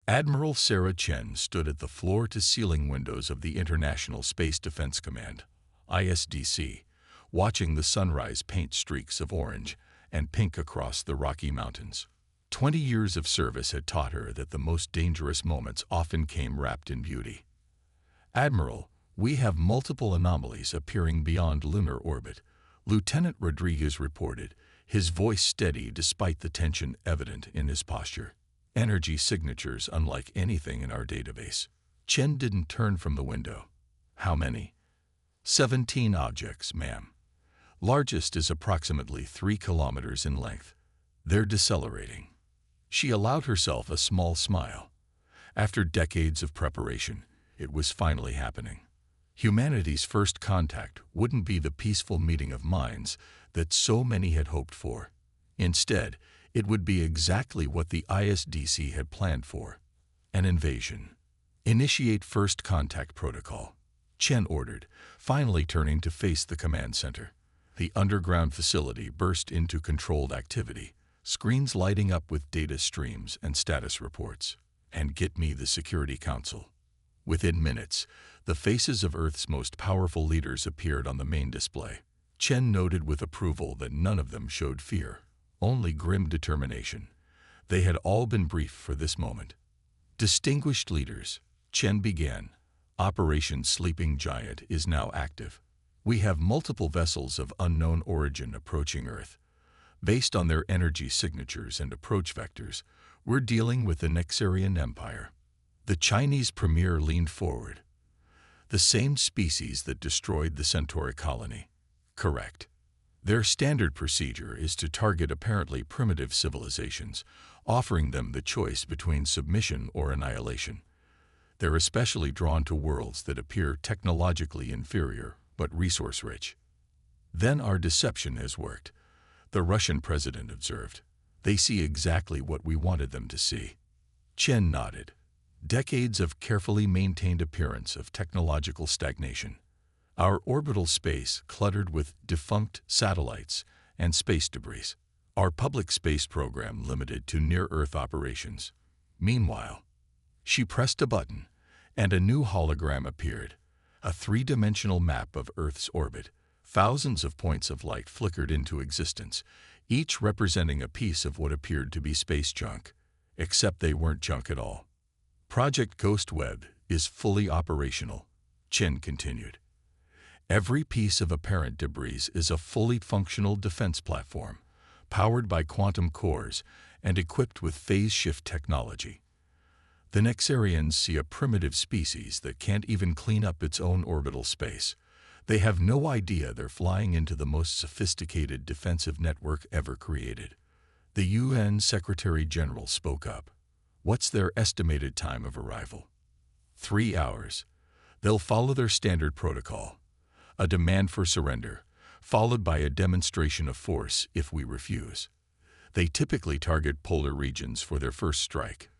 Admiral Sarah Chen stood at the floor-to-ceiling windows of the International Space Defense Command, ISDC, watching the sunrise paint streaks of orange and pink across the Rocky Mountains. 20 years of service had taught her that the most dangerous moments often came wrapped in beauty. "Admiral, we have multiple anomalies appearing beyond lunar orbit," Lieutenant Rodriguez reported, his voice steady despite the tension evident in his posture. "Energy signatures unlike anything in our database." Chen didn't turn from the window. "How many?" 17 objects, ma'am. Largest is approximately 3 kilometers in length. They're decelerating." She allowed herself a small smile. After decades of preparation, it was finally happening. Humanity's first contact wouldn't be the peaceful meeting of minds that so many had hoped for. Instead, it would be exactly what the ISDC had planned for: an invasion. "Initiate first contact protocol," Chen ordered, finally turning to face the command center. The underground facility burst into controlled activity, screens lighting up with data streams and status reports. "And get me the Security Council." Within minutes, the faces of Earth's most powerful leaders appeared on the main display. Chen noted with approval that none of them showed fear, only grim determination. They had all been briefed for this moment. "Distinguished leaders," Chen began, "Operation Sleeping Giant is now active. We have multiple vessels of unknown origin approaching Earth. Based on their energy signatures and approach vectors, we're dealing with the Nexarian Empire." The Chinese premier leaned forward. "The same species that destroyed the Centauri colony." "Correct. Their standard procedure is to target apparently primitive civilizations, offering them the choice between submission or annihilation. They're especially drawn to worlds that appear technologically inferior but resource-rich." "Then our deception has worked," the Russian president observed. "They see exactly what we wanted them to see." Chen nodded. Decades of carefully maintained appearance of technological stagnation. Our orbital space cluttered with defunct satellites and space debris. Our public space program limited to near-Earth operations. Meanwhile, she pressed a button, and a new hologram appeared, a three-dimensional map of Earth's orbit. Thousands of points of light flickered into existence, each representing a piece of what appeared to be space junk, except they weren't junk at all. "Project Ghost Web is fully operational," Chen continued. "Every piece of apparent debris is a fully functional defense platform, powered by quantum cores and equipped with phase-shift technology. The Nexarians see a primitive species that can't even clean up its own orbital space. They have no idea they're flying into the most sophisticated defensive network ever created." The UN Secretary-General spoke up. "What's their estimated time of arrival?" 3 hours. They'll follow their standard protocol. A demand for surrender, followed by a demonstration of force if we refuse. They typically target polar regions for their first strike,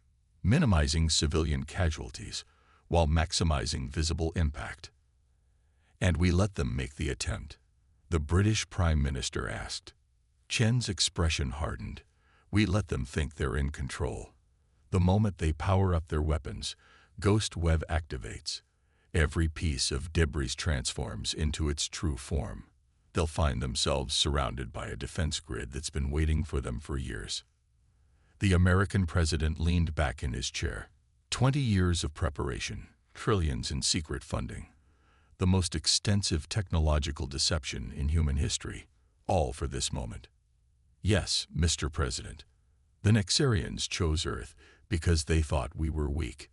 minimizing civilian casualties while maximizing visible impact." "And we let them make the attempt?" the British Prime Minister asked. Chen's expression hardened. "We let them think they're in control. The moment they power up their weapons, Ghost Web activates. Every piece of debris transforms into its true form. They'll find themselves surrounded by a defense grid that's been waiting for them for years." The American president leaned back in his chair. 20 years of preparation, trillions in secret funding. The most extensive technological deception in human history, all for this moment. "Yes, Mr. President. The Nexarians chose Earth because they thought we were weak.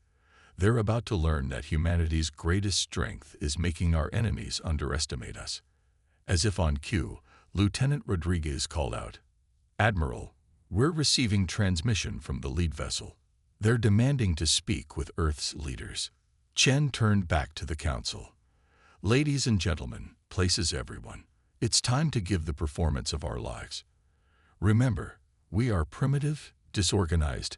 They're about to learn that humanity's greatest strength is making our enemies underestimate us." As if on cue, Lieutenant Rodriguez called out, "Admiral, we're receiving transmission from the lead vessel. They're demanding to speak with Earth's leaders." Chen turned back to the council. "Ladies and gentlemen, places everyone. It's time to give the performance of our lives. Remember, we are primitive, disorganized,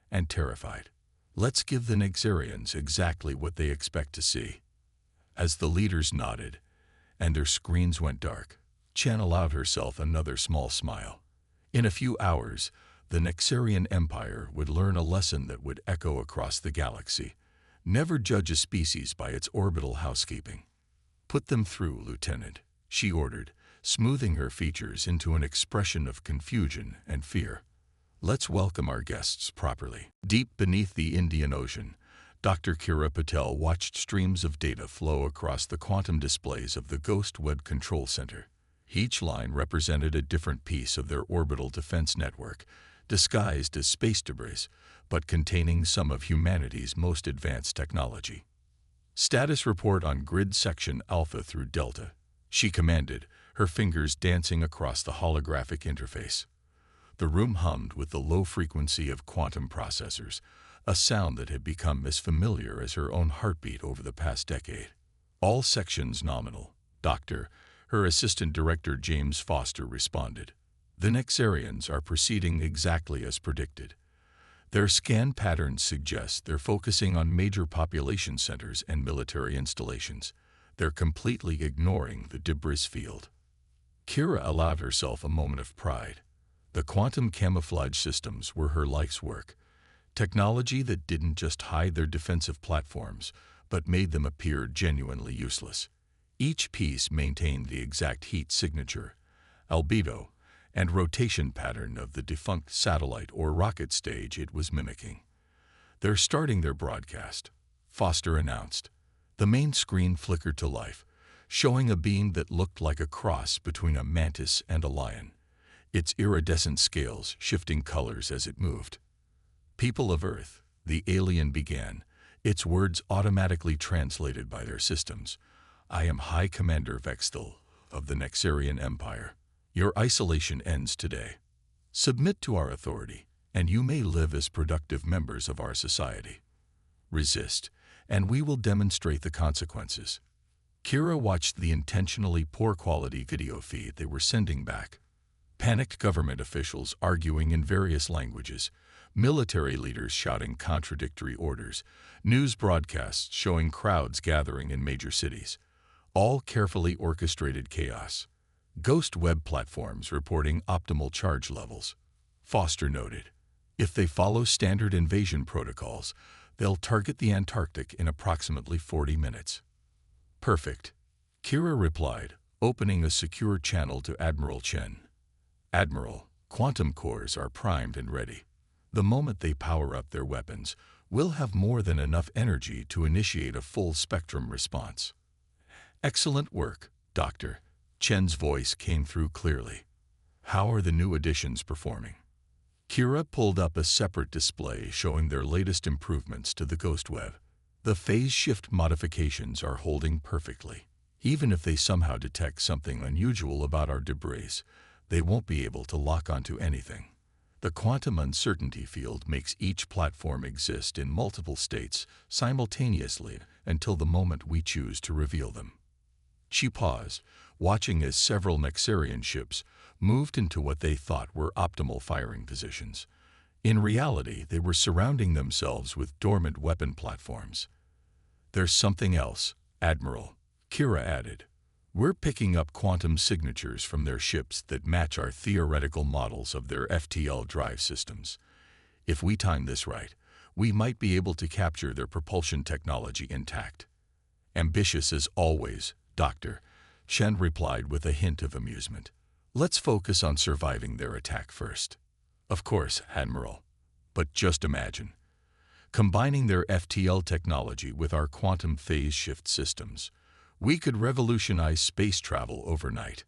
and terrified. Let's give the Nexarians exactly what they expect to see." As the leaders nodded, and their screens went dark, Chen allowed herself another small smile. In a few hours, the Nexarian Empire would learn a lesson that would echo across the galaxy. Never judge a species by its orbital housekeeping. "Put them through, Lieutenant," she ordered, smoothing her features into an expression of confusion and fear. "Let's welcome our guests properly." Deep beneath the Indian Ocean, Dr. Kira Patel watched streams of data flow across the quantum displays of the Ghost Web Control Center. Each line represented a different piece of their orbital defense network, disguised as space debris, but containing some of humanity's most advanced technology. "Status report on grid section Alpha through Delta," she commanded, her fingers dancing across the holographic interface. The room hummed with the low frequency of quantum processors, a sound that had become as familiar as her own heartbeat over the past decade. "All sections nominal, Doctor," her assistant director James Foster responded. "The Nexarians are proceeding exactly as predicted. Their scan patterns suggest they're focusing on major population centers and military installations. They're completely ignoring the debris field." Kira allowed herself a moment of pride. The quantum camouflage systems were her life's work, technology that didn't just hide their defensive platforms, but made them appear genuinely useless. Each piece maintained the exact heat signature, albedo, and rotation pattern of the defunct satellite or rocket stage it was mimicking. "They're starting their broadcast," Foster announced. The main screen flickered to life, showing a beam that looked like a cross between a mantis and a lion, its iridescent scales shifting colors as it moved. "People of Earth," the alien began, its words automatically translated by their systems. "I am High Commander Vexthal of the Nexarian Empire. Your isolation ends today. Submit to our authority, and you may live as productive members of our society. Resist, and we will demonstrate the consequences." Kira watched the intentionally poor-quality video feed they were sending back. Panicked government officials arguing in various languages, military leaders shouting contradictory orders, news broadcasts showing crowds gathering in major cities. All carefully orchestrated chaos. Ghost web platforms reporting optimal charge levels. Foster noted, "If they follow standard invasion protocols, they'll target the Antarctic in approximately 40 minutes. "Perfect," Kira replied, opening a secure channel to Admiral Chen. "Admiral, quantum cores are primed and ready. The moment they power up their weapons, we'll have more than enough energy to initiate a full-spectrum response." "Excellent work, Doctor." Chen's voice came through clearly. "How are the new additions performing?" Kira pulled up a separate display showing their latest improvements to the Ghost Web. "The phase shift modifications are holding perfectly. Even if they somehow detect something unusual about our debris, they won't be able to lock onto anything. The quantum uncertainty field makes each platform exist in multiple states simultaneously until the moment we choose to reveal them." She paused, watching as several Nexarian ships moved into what they thought were optimal firing positions. In reality, they were surrounding themselves with dormant weapon platforms. "There's something else, Admiral," Kira added. "We're picking up quantum signatures from their ships that match our theoretical models of their FTL drive systems. If we time this right, we might be able to capture their propulsion technology intact." "Ambitious as always, Doctor," Chen replied with a hint of amusement. "Let's focus on surviving their attack first." "Of course, Admiral. But just imagine, combining their FTL technology with our quantum phase shift systems, we could revolutionize space travel overnight."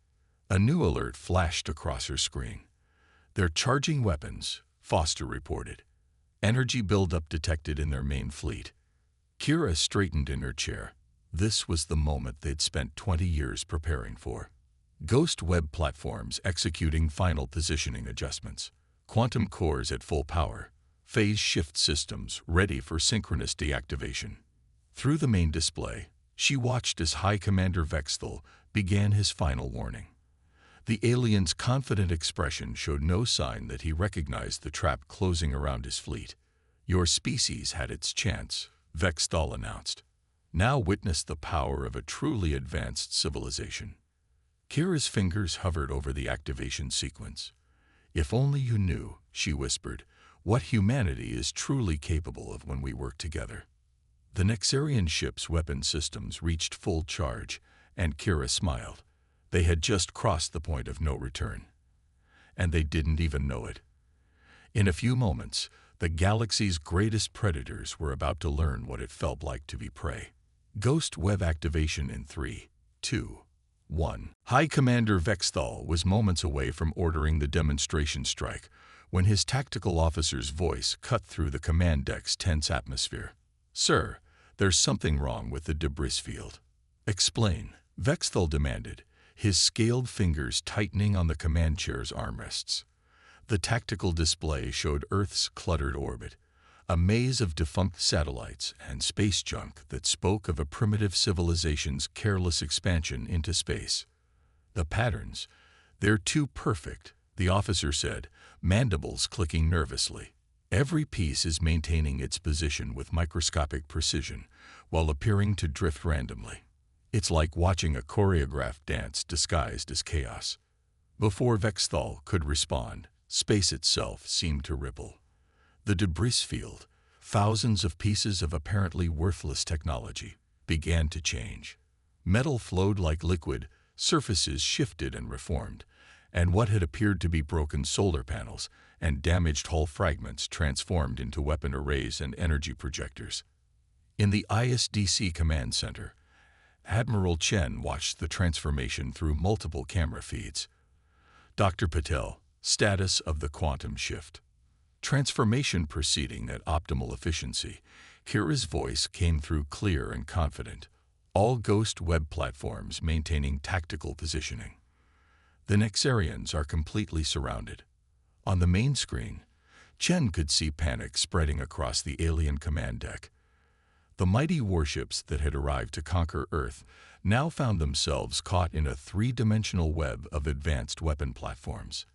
A new alert flashed across her screen. "They're charging weapons," Foster reported. "Energy buildup detected in their main fleet." Kira straightened in her chair. This was the moment they'd spent 20 years preparing for. Ghost web platforms executing final positioning adjustments. Quantum cores at full power. Phase shift systems ready for synchronous deactivation. Through the main display, she watched as High Commander Vexthal began his final warning. The alien's confident expression showed no sign that he recognized the trap closing around his fleet. "Your species had its chance," Vexthal announced. "Now witness the power of a truly advanced civilization." Kira's fingers hovered over the activation sequence. "If only you knew," she whispered, "what humanity is truly capable of when we work together." The Nexarian ship's weapon systems reached full charge, and Kira smiled. They had just crossed the point of no return. And they didn't even know it. In a few moments, the galaxy's greatest predators were about to learn what it felt like to be prey. Ghost web activation in 3, 2, 1. High Commander Vexthal was moments away from ordering the demonstration strike when his tactical officer's voice cut through the command deck's tense atmosphere. "Sir, there's something wrong with the debris field." "Explain," Vexthal demanded, his scaled fingers tightening on the command chair's armrests. The tactical display showed Earth's cluttered orbit, a maze of defunct satellites and space junk that spoke of a primitive civilization's careless expansion into space. "The patterns, they're too perfect," the officer said, mandibles clicking nervously. "Every piece is maintaining its position with microscopic precision while appearing to drift randomly. It's like watching a choreographed dance disguised as chaos." Before Vexthal could respond, space itself seemed to ripple. The debris field, thousands of pieces of apparently worthless technology, began to change. Metal flowed like liquid, surfaces shifted and reformed, and what had appeared to be broken solar panels and damaged hull fragments transformed into weapon arrays and energy projectors. In the ISDC command center, Admiral Chen watched the transformation through multiple camera feeds. "Dr. Patel, status of the quantum shift." Transformation proceeding at optimal efficiency. Kira's voice came through clear and confident. All Ghost web platforms maintaining tactical positioning. The Nexarians are completely surrounded. On the main screen, Chen could see panic spreading across the alien command deck. The mighty warships that had arrived to conquer Earth now found themselves caught in a three-dimensional web of advanced weapon platforms.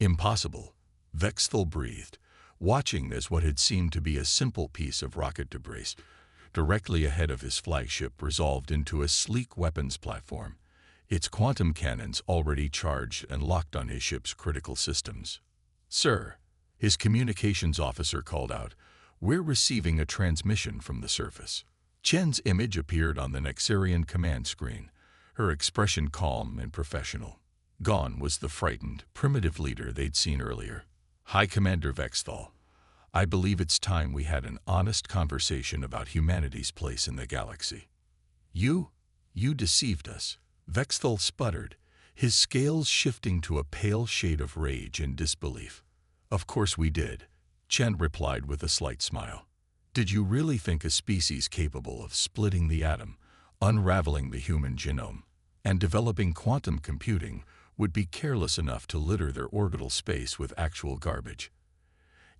"Impossible," Vexthal breathed, watching as what had seemed to be a simple piece of rocket debris directly ahead of his flagship resolved into a sleek weapons platform, its quantum cannons already charged and locked on his ship's critical systems. "Sir," his communications officer called out, "we're receiving a transmission from the surface." Chen's image appeared on the Nexarian command screen, her expression calm and professional. Gone was the frightened, primitive leader they'd seen earlier. "High Commander Vexthal, I believe it's time we had an honest conversation about humanity's place in the galaxy." You deceived us," Vexthal sputtered, his scales shifting to a pale shade of rage and disbelief. "Of course we did," Chen replied with a slight smile. "Did you really think a species capable of splitting the atom, unraveling the human genome, and developing quantum computing would be careless enough to litter their orbital space with actual garbage?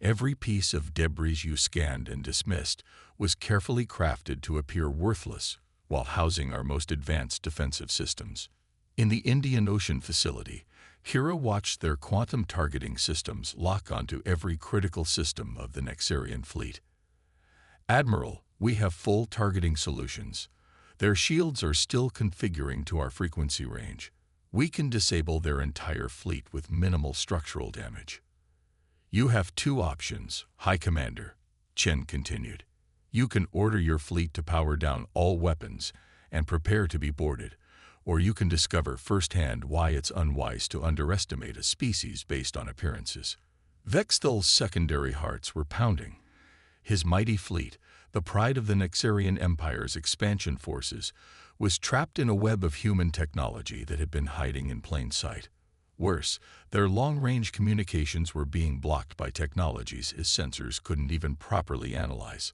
Every piece of debris you scanned and dismissed was carefully crafted to appear worthless while housing our most advanced defensive systems." In the Indian Ocean facility, Kira watched their quantum targeting systems lock onto every critical system of the Nexarian fleet. "Admiral, we have full targeting solutions. Their shields are still configuring to our frequency range. We can disable their entire fleet with minimal structural damage." "You have two options, High Commander," Chen continued. "You can order your fleet to power down all weapons and prepare to be boarded, or you can discover firsthand why it's unwise to underestimate a species based on appearances." Vexthal's secondary hearts were pounding. His mighty fleet, the pride of the Nexarian Empire's expansion forces, was trapped in a web of human technology that had been hiding in plain sight. Worse, their long-range communications were being blocked by technologies his sensors couldn't even properly analyze.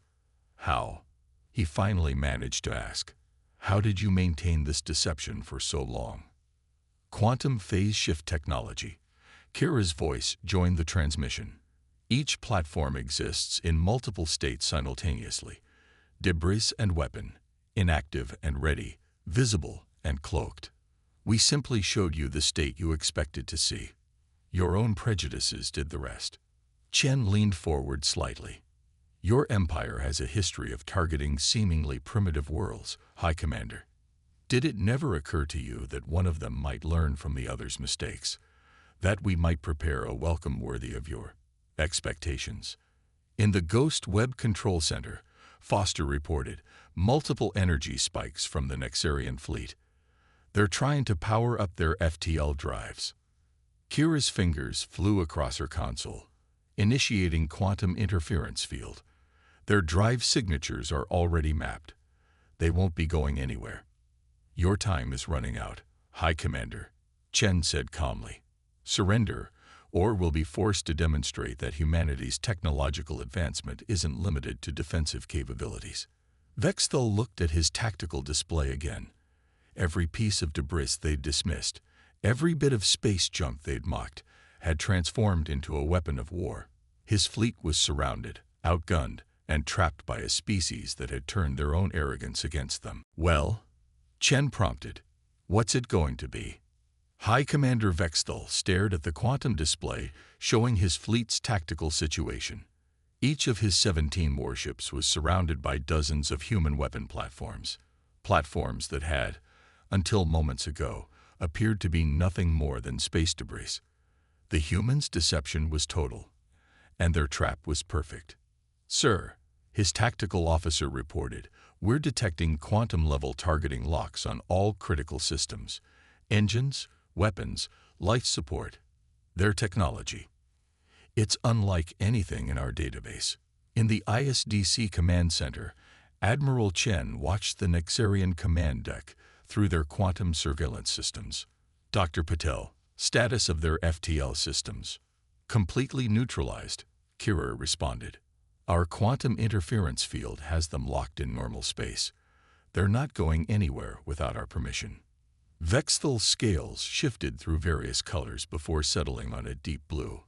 "How?" he finally managed to ask. "How did you maintain this deception for so long?" "Quantum phase shift technology." Kira's voice joined the transmission. "Each platform exists in multiple states simultaneously. Debris and weapon, inactive and ready, visible and cloaked. We simply showed you the state you expected to see. Your own prejudices did the rest." Chen leaned forward slightly. "Your empire has a history of targeting seemingly primitive worlds, High Commander. Did it never occur to you that one of them might learn from the other's mistakes? That we might prepare a welcome worthy of your Expectations. In the Ghost Web Control Center, Foster reported multiple energy spikes from the Nexarian fleet. They're trying to power up their FTL drives. Kira's fingers flew across her console, initiating quantum interference field. Their drive signatures are already mapped. They won't be going anywhere. Your time is running out, High Commander, Chen said calmly. Surrender, or we'll be forced to demonstrate that humanity's technological advancement isn't limited to defensive capabilities. Vexthal looked at his tactical display again. Every piece of debris they'd dismissed, every bit of space junk they'd mocked, had transformed into a weapon of war. His fleet was surrounded, outgunned, and trapped by a species that had turned their own arrogance against them. Well, Chen prompted, what's it going to be? High Commander Vexthal stared at the quantum display showing his fleet's tactical situation. Each of his 17 warships was surrounded by dozens of human weapon platforms. Platforms that had, until moments ago, appeared to be nothing more than space debris. The humans' deception was total, and their trap was perfect. Sir, his tactical officer reported, we're detecting quantum-level targeting locks on all critical systems. Engines, weapons, life support. Their technology. It's unlike anything in our database. In the ISDC command center, Admiral Chen watched the Nexarian command deck through their quantum surveillance systems. Dr. Patel, status of their FTL systems. Completely neutralized, Kira responded. Our quantum interference field has them locked in normal space. They're not going anywhere without our permission. Vexthal's scales shifted through various colors before settling on a deep blue,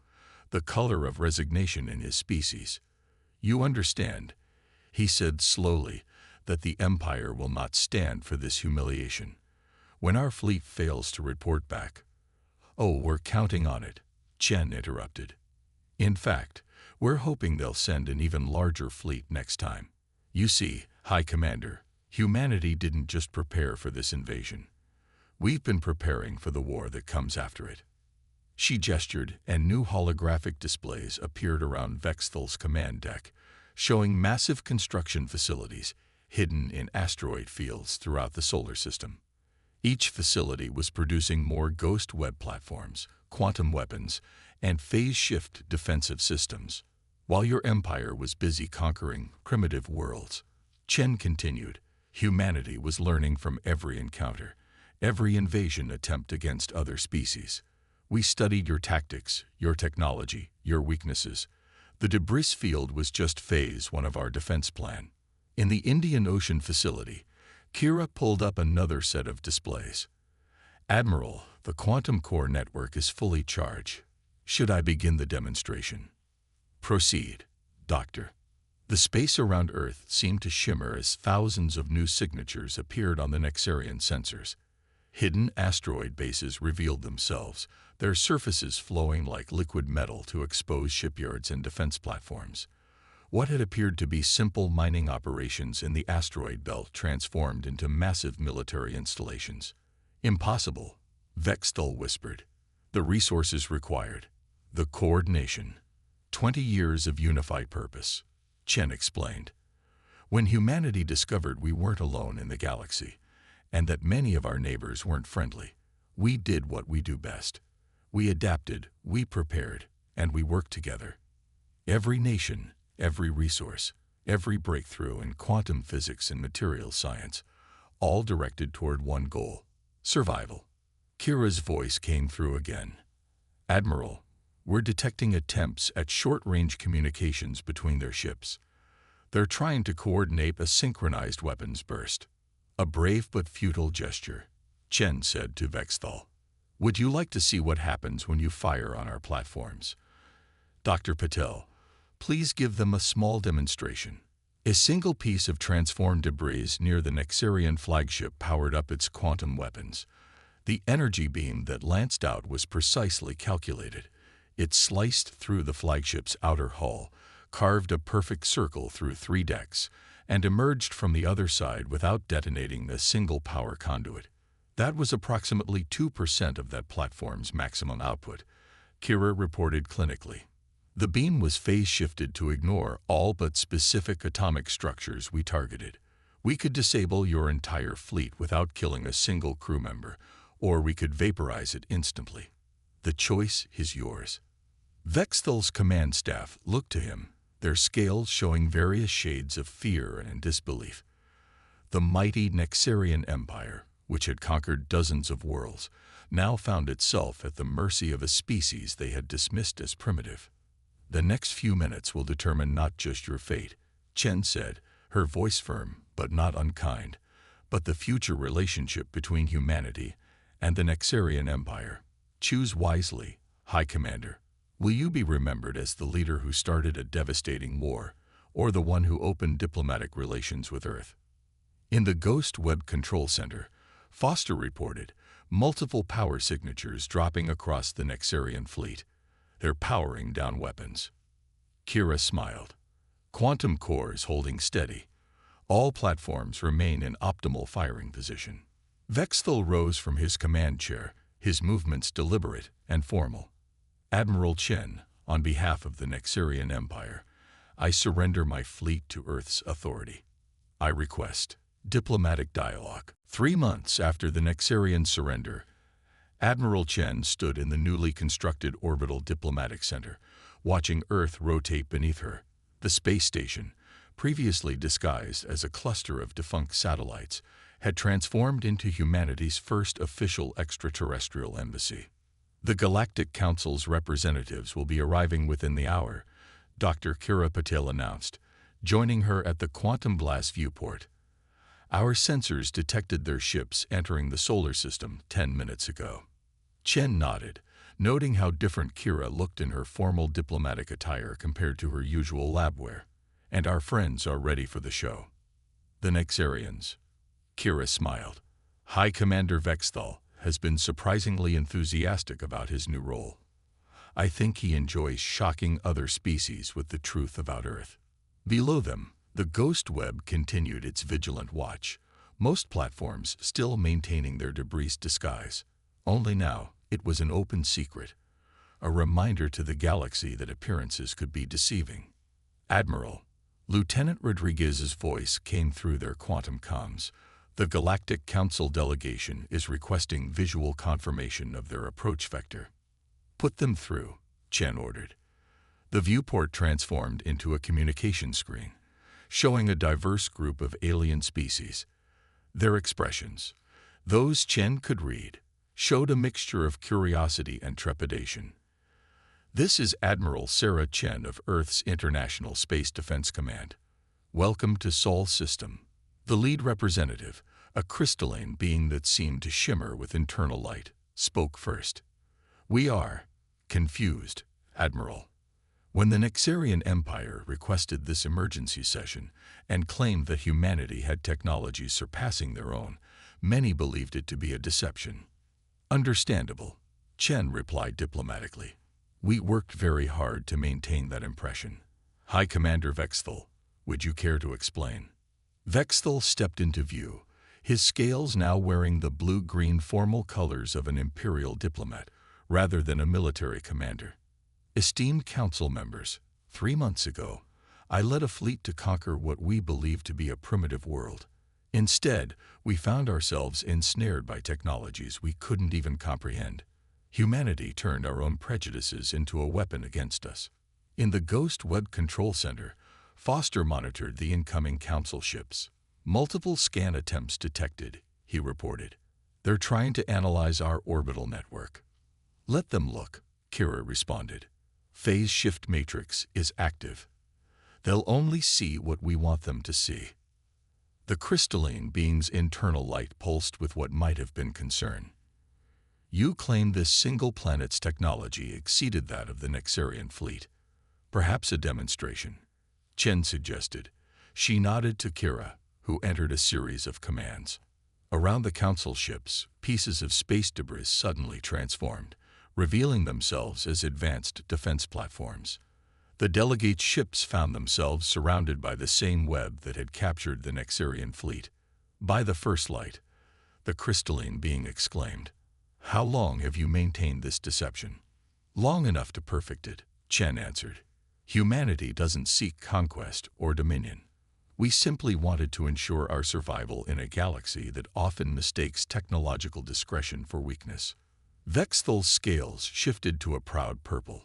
the color of resignation in his species. You understand, he said slowly, that the Empire will not stand for this humiliation. When our fleet fails to report back. Oh, we're counting on it, Chen interrupted. In fact, we're hoping they'll send an even larger fleet next time. You see, High Commander, humanity didn't just prepare for this invasion. We've been preparing for the war that comes after it. She gestured, and new holographic displays appeared around Vexthal's command deck, showing massive construction facilities hidden in asteroid fields throughout the solar system. Each facility was producing more ghost web platforms, quantum weapons, and phase-shift defensive systems, while your empire was busy conquering primitive worlds. Chen continued, humanity was learning from every encounter, every invasion attempt against other species. We studied your tactics, your technology, your weaknesses. The debris field was just phase one of our defense plan. In the Indian Ocean facility, Kira pulled up another set of displays. Admiral, the quantum core network is fully charged. Should I begin the demonstration? Proceed, Doctor. The space around Earth seemed to shimmer as thousands of new signatures appeared on the Nexarian sensors. Hidden asteroid bases revealed themselves, their surfaces flowing like liquid metal to expose shipyards and defense platforms. What had appeared to be simple mining operations in the asteroid belt transformed into massive military installations. Impossible, Vexthal whispered. The resources required. The coordination. 20 years of unified purpose, Chen explained. When humanity discovered we weren't alone in the galaxy, and that many of our neighbors weren't friendly, we did what we do best. We adapted, we prepared, and we worked together. Every nation, every resource, every breakthrough in quantum physics and materials science, all directed toward one goal, survival. Kira's voice came through again. Admiral, we're detecting attempts at short-range communications between their ships. They're trying to coordinate a synchronized weapons burst. A brave but futile gesture, Chen said to Vexthal. Would you like to see what happens when you fire on our platforms? Dr. Patel, please give them a small demonstration. A single piece of transformed debris near the Nexarian flagship powered up its quantum weapons. The energy beam that lanced out was precisely calculated. It sliced through the flagship's outer hull, carved a perfect circle through 3 decks, and emerged from the other side without detonating a single power conduit. That was approximately 2% of that platform's maximum output, Kira reported clinically. The beam was phase-shifted to ignore all but specific atomic structures we targeted. We could disable your entire fleet without killing a single crew member, or we could vaporize it instantly. The choice is yours. Vexthal's command staff looked to him, their scales showing various shades of fear and disbelief. The mighty Nexarian Empire, which had conquered dozens of worlds, now found itself at the mercy of a species they had dismissed as primitive. The next few minutes will determine not just your fate, Chen said, her voice firm but not unkind, but the future relationship between humanity and the Nexarian Empire. Choose wisely, High Commander. Will you be remembered as the leader who started a devastating war, or the one who opened diplomatic relations with Earth? In the Ghost Web Control Center, Foster reported multiple power signatures dropping across the Nexarian fleet. They're powering down weapons. Kira smiled. Quantum cores holding steady. All platforms remain in optimal firing position. Vexthal rose from his command chair, his movements deliberate and formal. Admiral Chen, on behalf of the Nexarian Empire, I surrender my fleet to Earth's authority. I request diplomatic dialogue. 3 months after the Nexarian surrender, Admiral Chen stood in the newly constructed Orbital Diplomatic Center, watching Earth rotate beneath her. The space station, previously disguised as a cluster of defunct satellites, had transformed into humanity's first official extraterrestrial embassy. The Galactic Council's representatives will be arriving within the hour, Dr. Kira Patel announced, joining her at the Quantum Blast viewport. Our sensors detected their ships entering the solar system 10 minutes ago. Chen nodded, noting how different Kira looked in her formal diplomatic attire compared to her usual lab wear. And our friends are ready for the show. The Nexarians. Kira smiled. High Commander Vexthal has been surprisingly enthusiastic about his new role. I think he enjoys shocking other species with the truth about Earth. Below them, the Ghost Web continued its vigilant watch, most platforms still maintaining their debris disguise. Only now, it was an open secret, a reminder to the galaxy that appearances could be deceiving. Admiral, Lieutenant Rodriguez's voice came through their quantum comms. The Galactic Council delegation is requesting visual confirmation of their approach vector. Put them through, Chen ordered. The viewport transformed into a communication screen, showing a diverse group of alien species. Their expressions, those Chen could read, showed a mixture of curiosity and trepidation. This is Admiral Sarah Chen of Earth's International Space Defense Command. Welcome to Sol System. The lead representative, a crystalline being that seemed to shimmer with internal light, spoke first. We are confused, Admiral. When the Nexarian Empire requested this emergency session and claimed that humanity had technologies surpassing their own, many believed it to be a deception. Understandable, Chen replied diplomatically. We worked very hard to maintain that impression. High Commander Vexthal, would you care to explain? Vexthal stepped into view, his scales now wearing the blue-green formal colors of an imperial diplomat rather than a military commander. Esteemed council members, 3 months ago, I led a fleet to conquer what we believed to be a primitive world. Instead, we found ourselves ensnared by technologies we couldn't even comprehend. Humanity turned our own prejudices into a weapon against us. In the Ghost Web Control Center, Foster monitored the incoming council ships. Multiple scan attempts detected, he reported. They're trying to analyze our orbital network. Let them look, Kira responded. Phase shift matrix is active. They'll only see what we want them to see. The crystalline being's internal light pulsed with what might have been concern. You claim this single planet's technology exceeded that of the Nexarian fleet. Perhaps a demonstration, Chen suggested. She nodded to Kira, who entered a series of commands. Around the council ships, pieces of space debris suddenly transformed, revealing themselves as advanced defense platforms. The delegate ships found themselves surrounded by the same web that had captured the Nexarian fleet. By the first light, the crystalline being exclaimed. How long have you maintained this deception? Long enough to perfect it, Chen answered. Humanity doesn't seek conquest or dominion. We simply wanted to ensure our survival in a galaxy that often mistakes technological discretion for weakness. Vexthal's scales shifted to a proud purple.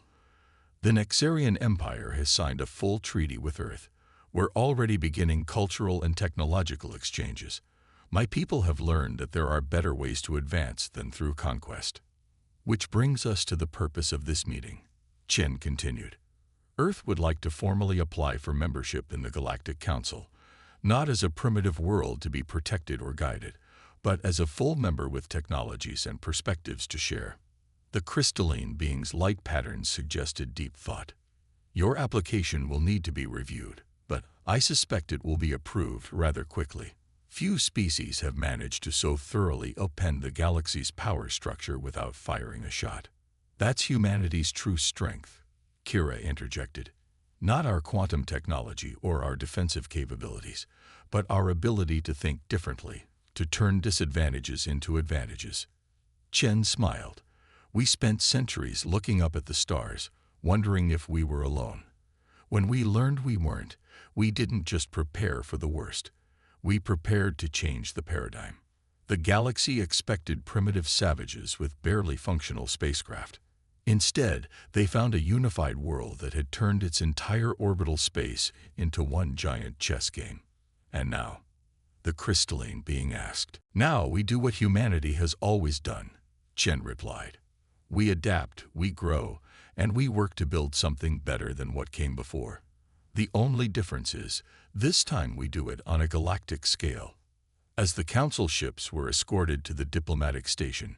The Nexarian Empire has signed a full treaty with Earth. We're already beginning cultural and technological exchanges. My people have learned that there are better ways to advance than through conquest. Which brings us to the purpose of this meeting, Chen continued. Earth would like to formally apply for membership in the Galactic Council, not as a primitive world to be protected or guided, but as a full member with technologies and perspectives to share. The crystalline being's light patterns suggested deep thought. Your application will need to be reviewed, but I suspect it will be approved rather quickly. Few species have managed to so thoroughly upend the galaxy's power structure without firing a shot. That's humanity's true strength, Kira interjected. Not our quantum technology or our defensive capabilities, but our ability to think differently, to turn disadvantages into advantages. Chen smiled. We spent centuries looking up at the stars, wondering if we were alone. When we learned we weren't, we didn't just prepare for the worst. We prepared to change the paradigm. The galaxy expected primitive savages with barely functional spacecraft. Instead, they found a unified world that had turned its entire orbital space into one giant chess game. And now, the crystalline being asked. Now we do what humanity has always done, Chen replied. We adapt, we grow, and we work to build something better than what came before. The only difference is, this time we do it on a galactic scale. As the council ships were escorted to the diplomatic station,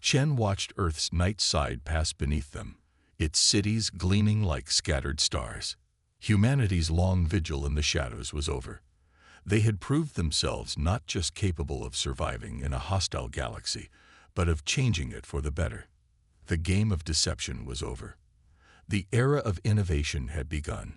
Chen watched Earth's night side pass beneath them, its cities gleaming like scattered stars. Humanity's long vigil in the shadows was over. They had proved themselves not just capable of surviving in a hostile galaxy, but of changing it for the better. The game of deception was over. The era of innovation had begun.